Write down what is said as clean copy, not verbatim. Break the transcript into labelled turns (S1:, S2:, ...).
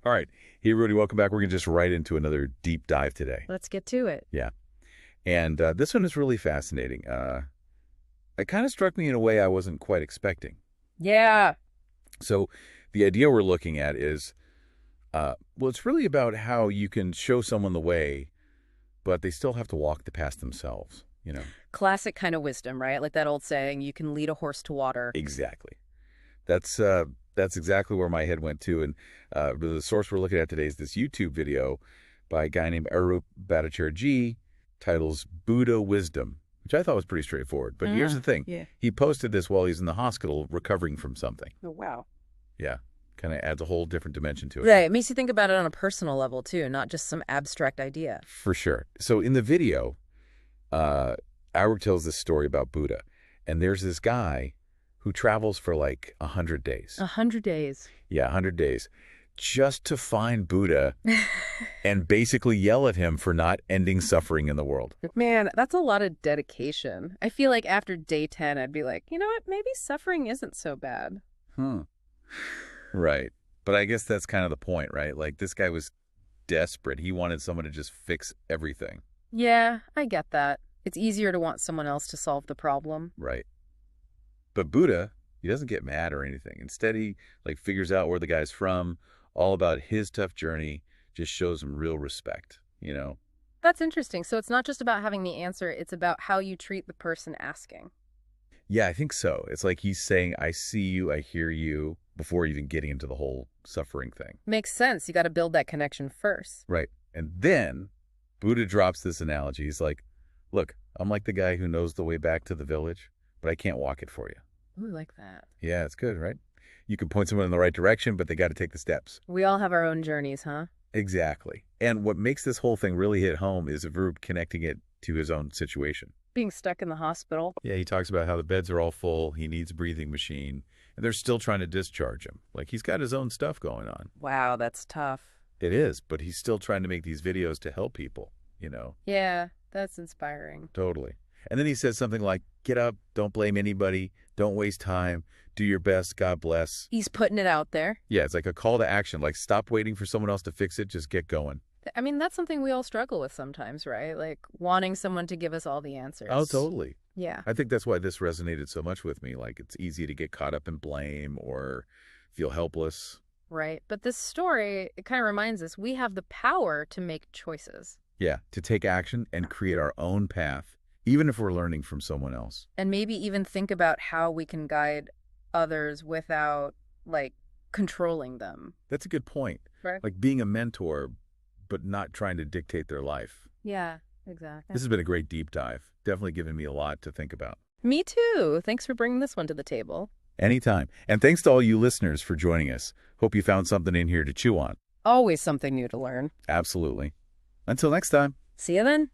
S1: All right. Hey, Rudy, welcome back. We're going to just right into another deep dive today.
S2: Let's get to it.
S1: Yeah. And this one is really fascinating. It kind of struck me in a way I wasn't quite expecting.
S2: Yeah.
S1: So the idea we're looking at is, well, it's really about how you can show someone the way, but they still have to walk the path themselves, you know?
S2: Classic kind of wisdom, right? Like that old saying, you can lead a horse to water.
S1: Exactly. That's exactly where my head went to. And the source we're looking at today is this YouTube video by a guy named Arup Bhattacharjee, titles Buddha Wisdom, which I thought was pretty straightforward. But here's the thing.
S2: Yeah.
S1: He posted this while he's in the hospital recovering from something.
S2: Oh, wow.
S1: Yeah. Kind of adds a whole different dimension to it.
S2: Right. It makes you think about it on a personal level, too, not just some abstract idea.
S1: For sure. So in the video, Arup tells this story about Buddha. And there's this guy who travels for like 100 days.
S2: 100 days.
S1: Yeah, 100 days. Just to find Buddha and basically yell at him for not ending suffering in the world.
S2: Man, that's a lot of dedication. I feel like after day 10, I'd be like, you know what? Maybe suffering isn't so bad.
S1: Right. But I guess that's kind of the point, right? Like, this guy was desperate. He wanted someone to just fix everything.
S2: Yeah, I get that. It's easier to want someone else to solve the problem.
S1: Right. But Buddha, he doesn't get mad or anything. Instead, he like figures out where the guy's from, all about his tough journey, just shows him real respect, you know?
S2: That's interesting. So it's not just about having the answer, it's about how you treat the person asking.
S1: Yeah, I think so. It's like he's saying, I see you, I hear you, before even getting into the whole suffering thing.
S2: Makes sense. You got to build that connection first.
S1: Right. And then Buddha drops this analogy. He's like, look, I'm like the guy who knows the way back to the village, but I can't walk it for you.
S2: Ooh, I like that.
S1: Yeah, it's good, right? You can point someone in the right direction, but they got to take the steps.
S2: We all have our own journeys, huh?
S1: Exactly. And what makes this whole thing really hit home is Arup connecting it to his own situation.
S2: Being stuck in the hospital.
S1: Yeah, he talks about how the beds are all full, he needs a breathing machine, and they're still trying to discharge him. Like, he's got his own stuff going on.
S2: Wow, that's tough.
S1: It is, but he's still trying to make these videos to help people, you know?
S2: Yeah, that's inspiring.
S1: Totally. And then he says something like, get up, don't blame anybody, don't waste time, do your best, God bless.
S2: He's putting it out there.
S1: Yeah, it's like a call to action, like stop waiting for someone else to fix it, just get going.
S2: I mean, that's something we all struggle with sometimes, right? Like wanting someone to give us all the answers.
S1: Oh, totally.
S2: Yeah.
S1: I think that's why this resonated so much with me. Like, it's easy to get caught up in blame or feel helpless.
S2: Right. But this story, it kind of reminds us we have the power to make choices.
S1: Yeah, to take action and create our own path, even if we're learning from someone else.
S2: And maybe even think about how we can guide others without, like, controlling them.
S1: That's a good point.
S2: Right.
S1: Like being a mentor, but not trying to dictate their life.
S2: Yeah, exactly.
S1: This has been a great deep dive. Definitely given me a lot to think about.
S2: Me too. Thanks for bringing this one to the table.
S1: Anytime. And thanks to all you listeners for joining us. Hope you found something in here to chew on.
S2: Always something new to learn.
S1: Absolutely. Until next time.
S2: See you then.